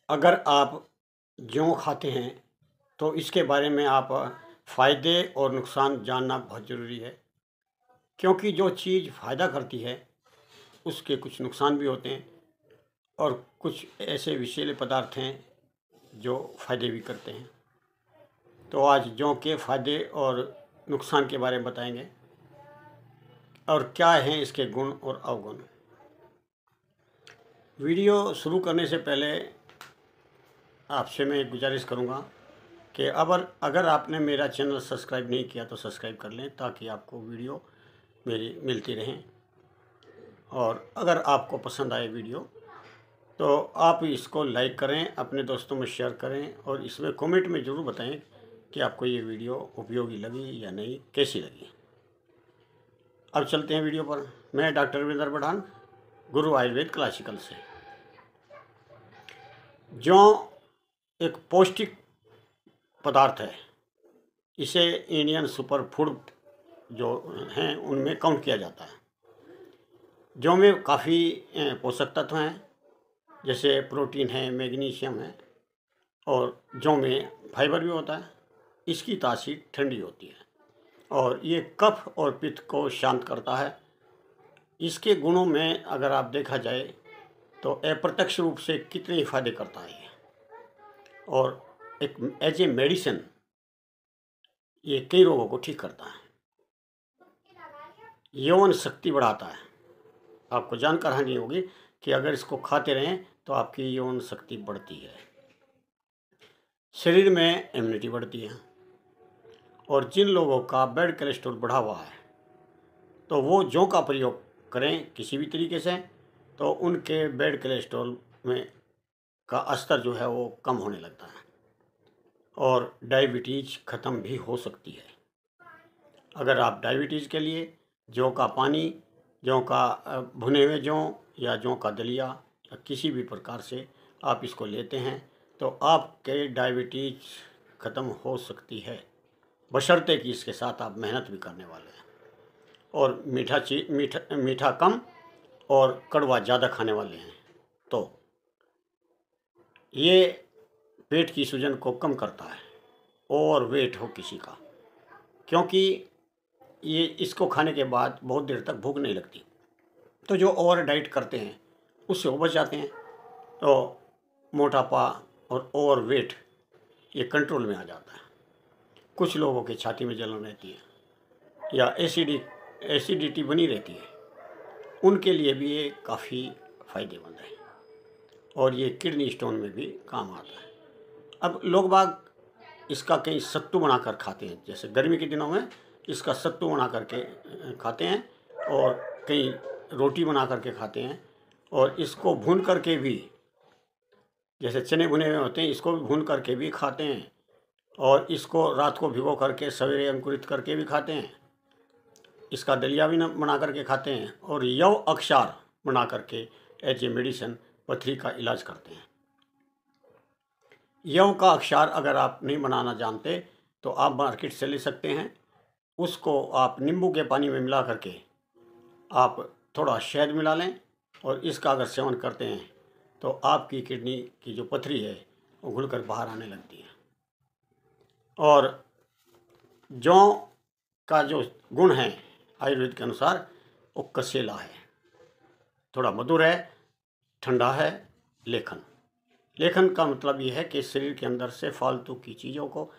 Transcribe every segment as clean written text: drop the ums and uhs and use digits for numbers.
अगर आप जौ खाते हैं तो इसके बारे में आप फ़ायदे और नुकसान जानना बहुत ज़रूरी है, क्योंकि जो चीज़ फ़ायदा करती है उसके कुछ नुकसान भी होते हैं और कुछ ऐसे विषैले पदार्थ हैं जो फ़ायदे भी करते हैं। तो आज जौ के फ़ायदे और नुकसान के बारे में बताएंगे और क्या हैं इसके गुण और अवगुण। वीडियो शुरू करने से पहले आपसे मैं एक गुजारिश करूंगा कि अगर आपने मेरा चैनल सब्सक्राइब नहीं किया तो सब्सक्राइब कर लें, ताकि आपको वीडियो मेरी मिलती रहें। और अगर आपको पसंद आए वीडियो तो आप इसको लाइक करें, अपने दोस्तों में शेयर करें और इसमें कमेंट में ज़रूर बताएं कि आपको ये वीडियो उपयोगी लगी या नहीं, कैसी लगी। अब चलते हैं वीडियो पर। मैं डॉक्टर रविंदर बढ़ान, गुरु आयुर्वेद क्लासिकल से। जौ एक पौष्टिक पदार्थ है। इसे इंडियन सुपर फूड जो हैं उनमें काउंट किया जाता है। जौ में काफ़ी पोषक तत्व हैं, जैसे प्रोटीन है, मैग्नीशियम है और जौ में फाइबर भी होता है। इसकी तासीर ठंडी होती है और ये कफ और पित्त को शांत करता है। इसके गुणों में अगर आप देखा जाए तो अप्रत्यक्ष रूप से कितने ही फायदे करता है ये, और एक एज ए मेडिसिन ये कई रोगों को ठीक करता है। यौन शक्ति बढ़ाता है। आपको जानकर हानि होगी कि अगर इसको खाते रहें तो आपकी यौन शक्ति बढ़ती है, शरीर में इम्यूनिटी बढ़ती है। और जिन लोगों का ब्लड कोलेस्ट्रॉल बढ़ा हुआ है तो वो जौ का प्रयोग करें किसी भी तरीके से, तो उनके ब्लड कोलेस्ट्रॉल में का स्तर जो है वो कम होने लगता है और डायबिटीज़ ख़त्म भी हो सकती है। अगर आप डायबिटीज़ के लिए जौ का पानी, जौ का भुने हुए जौ या जौ का दलिया या किसी भी प्रकार से आप इसको लेते हैं तो आपके डायबिटीज़ ख़त्म हो सकती है, बशर्ते कि इसके साथ आप मेहनत भी करने वाले हैं और मीठा कम और कड़वा ज़्यादा खाने वाले हैं। तो ये पेट की सूजन को कम करता है, ओवर वेट हो किसी का, क्योंकि ये इसको खाने के बाद बहुत देर तक भूख नहीं लगती। तो जो ओवर डाइट करते हैं उससे वो बच जाते हैं, तो मोटापा और ओवर वेट ये कंट्रोल में आ जाता है। कुछ लोगों की छाती में जलन रहती है या एसिडिटी बनी रहती है, उनके लिए भी ये काफ़ी फ़ायदेमंद है और ये किडनी स्टोन में भी काम आता है। अब लोग बाग इसका कहीं सत्तू बनाकर खाते हैं, जैसे गर्मी के दिनों में इसका सत्तू बना करके खाते हैं और कहीं रोटी बना करके खाते हैं और इसको भून करके भी, जैसे चने भुने हुए होते हैं, इसको भी भून करके भी खाते हैं और इसको रात को भिगो करके सवेरे अंकुरित करके भी खाते हैं। इसका दलिया भी बना करके खाते हैं और यव अक्षार बना करके एज ए मेडिसिन पथरी का इलाज करते हैं। यव का अक्षार अगर आप नहीं बनाना जानते तो आप मार्केट से ले सकते हैं। उसको आप नींबू के पानी में मिला करके आप थोड़ा शहद मिला लें और इसका अगर सेवन करते हैं तो आपकी किडनी की जो पथरी है वो घुलकर बाहर आने लगती है। और जौ का जो गुण है आयुर्वेद के अनुसार वो कसेला है, थोड़ा मधुर है, ठंडा है। लेखन का मतलब ये है कि शरीर के अंदर से फालतू की चीज़ों को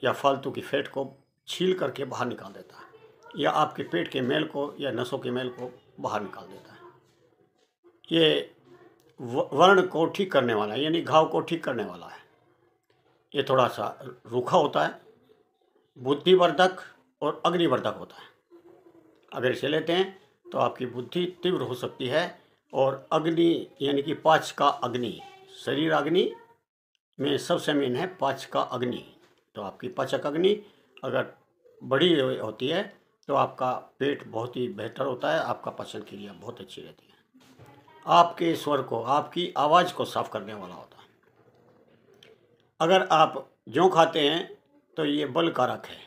या फालतू की फैट को छील करके बाहर निकाल देता है, या आपके पेट के मैल को या नसों के मैल को बाहर निकाल देता है। ये वर्ण को ठीक करने वाला है, यानी घाव को ठीक करने वाला है। ये थोड़ा सा रूखा होता है, बुद्धिवर्धक और अग्निवर्धक होता है। अगर इसे लेते हैं तो आपकी बुद्धि तीव्र हो सकती है और अग्नि यानी कि पाँच का अग्नि, शरीर अग्नि में सबसे मेन है पाँच का अग्नि। तो आपकी पाचक अग्नि अगर बड़ी होती है तो आपका पेट बहुत ही बेहतर होता है, आपका पाचन क्रिया बहुत अच्छी रहती है, आपके स्वर को, आपकी आवाज़ को साफ करने वाला होता है। अगर आप जौ खाते हैं तो ये बल कारक है,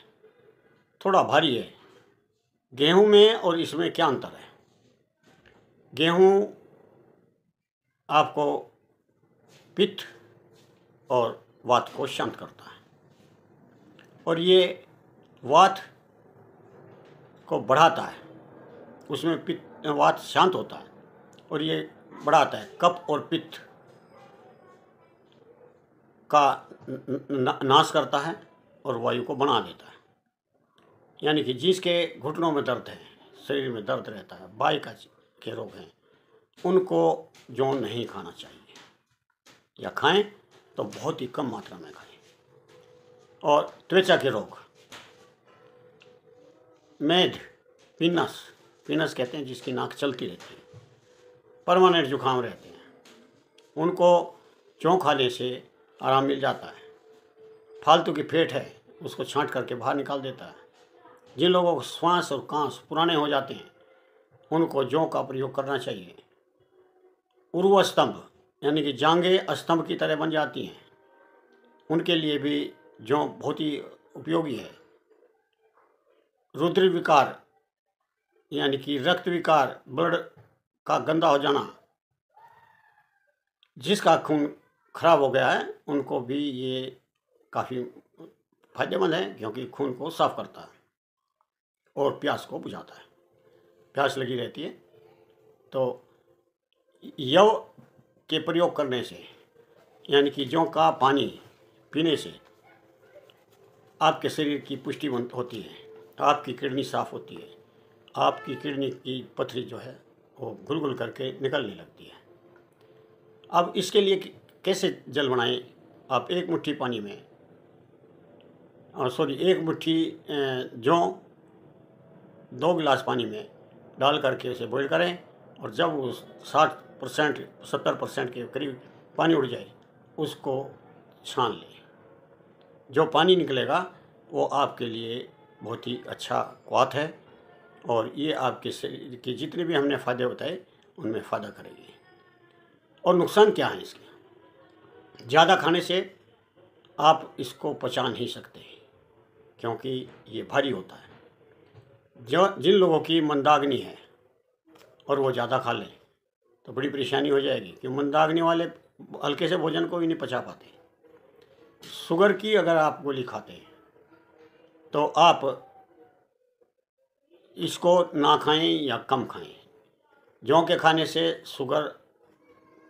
थोड़ा भारी है। गेहूं में और इसमें क्या अंतर है? गेहूं आपको पित्त और वात को शांत करता है। और ये वात को बढ़ाता है, उसमें पित्त वात शांत होता है और ये बढ़ाता है, कफ और पित्त का नाश करता है और वायु को बना देता है। यानी कि जिसके घुटनों में दर्द है, शरीर में दर्द रहता है, बाई का के रोग हैं, उनको जौ नहीं खाना चाहिए, या खाएं तो बहुत ही कम मात्रा में खाएं। और त्वचा के रोग, मेद, पिनस कहते हैं जिसकी नाक चलती रहती है, परमानेंट जुकाम रहते हैं, उनको जौ खाने से आराम मिल जाता है। फालतू की फेट है उसको छांट करके बाहर निकाल देता है। जिन लोगों को श्वास और कांस पुराने हो जाते हैं उनको जौ का प्रयोग करना चाहिए। उर्व स्तंभ यानी कि जांघें स्तंभ की तरह बन जाती हैं, उनके लिए भी जौ बहुत ही उपयोगी है। रुधिर विकार यानी कि रक्त विकार, ब्लड का गंदा हो जाना, जिसका खून खराब हो गया है उनको भी ये काफ़ी फायदेमंद है, क्योंकि खून को साफ करता है और प्यास को बुझाता है। प्यास लगी रहती है तो यव के प्रयोग करने से, यानी कि जौ का पानी पीने से आपके शरीर की पुष्टि होती है, आपकी किडनी साफ होती है, आपकी किडनी की पथरी जो है वो घुल घुल करके निकलने लगती है। अब इसके लिए कैसे जल बनाएं? आप एक मुट्ठी पानी में एक मुट्ठी जौ 2 गिलास पानी में डाल करके उसे बॉईल करें, और जब वो 60% 70% के करीब पानी उड़ जाए उसको छान लें। जो पानी निकलेगा वो आपके लिए बहुत ही अच्छा क्वाथ है, और ये आपके शरीर के जितने भी हमने फ़ायदे बताए उनमें फ़ायदा करेगी। और नुकसान क्या है इसके? ज़्यादा खाने से आप इसको पचा नहीं सकते, क्योंकि ये भारी होता है। जिन लोगों की मंदाग्नि है और वो ज़्यादा खा लें तो बड़ी परेशानी हो जाएगी, कि मंदाग्नि वाले हल्के से भोजन को भी नहीं पचा पाते। शुगर की अगर आप गोली खाते हैं तो आप इसको ना खाएं या कम खाएं। जौ के खाने से शुगर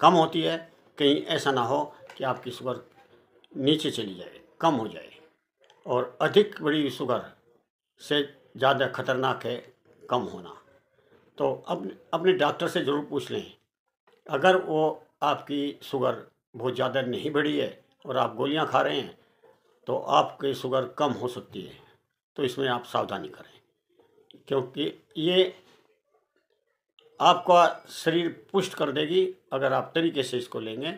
कम होती है, कहीं ऐसा ना हो कि आपकी शुगर नीचे चली जाए, कम हो जाए। और अधिक बड़ी शुगर से ज़्यादा खतरनाक है कम होना। तो अब अपने डॉक्टर से ज़रूर पूछ लें, अगर वो आपकी शुगर बहुत ज़्यादा नहीं बढ़ी है और आप गोलियां खा रहे हैं तो आपकी शुगर कम हो सकती है, तो इसमें आप सावधानी करें, क्योंकि ये आपका शरीर पुष्ट कर देगी अगर आप तरीके से इसको लेंगे।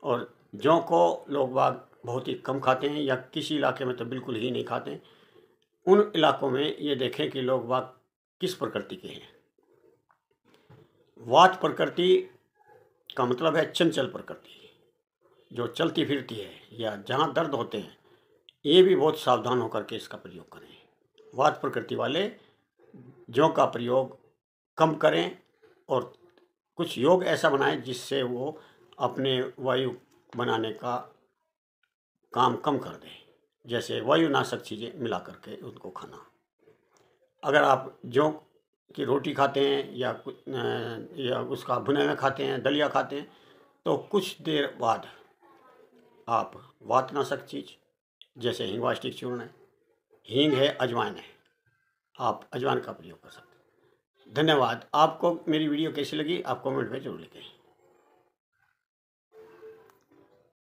और जौ को लोग बाग बहुत ही कम खाते हैं, या किसी इलाके में तो बिल्कुल ही नहीं खाते। उन इलाकों में ये देखें कि लोग बाग किस प्रकृति के हैं। वात प्रकृति का मतलब है चंचल प्रकृति, जो चलती फिरती है, या जहाँ दर्द होते हैं, ये भी बहुत सावधान होकर के इसका प्रयोग करें। वात प्रकृति वाले जौ का प्रयोग कम करें, और कुछ योग ऐसा बनाएं जिससे वो अपने वायु बनाने का काम कम कर दें, जैसे वायुनाशक चीज़ें मिला करके उनको खाना। अगर आप जौ की रोटी खाते हैं या उसका भुने में खाते हैं, दलिया खाते हैं, तो कुछ देर बाद आप वातनाशक चीज़ जैसे हिंगवाष्टिक चूर्ण है, हींग है, अजवाइन है, आप अजवाइन का प्रयोग कर सकते हैं। धन्यवाद। आपको मेरी वीडियो कैसी लगी आप कमेंट में जरूर लिखें।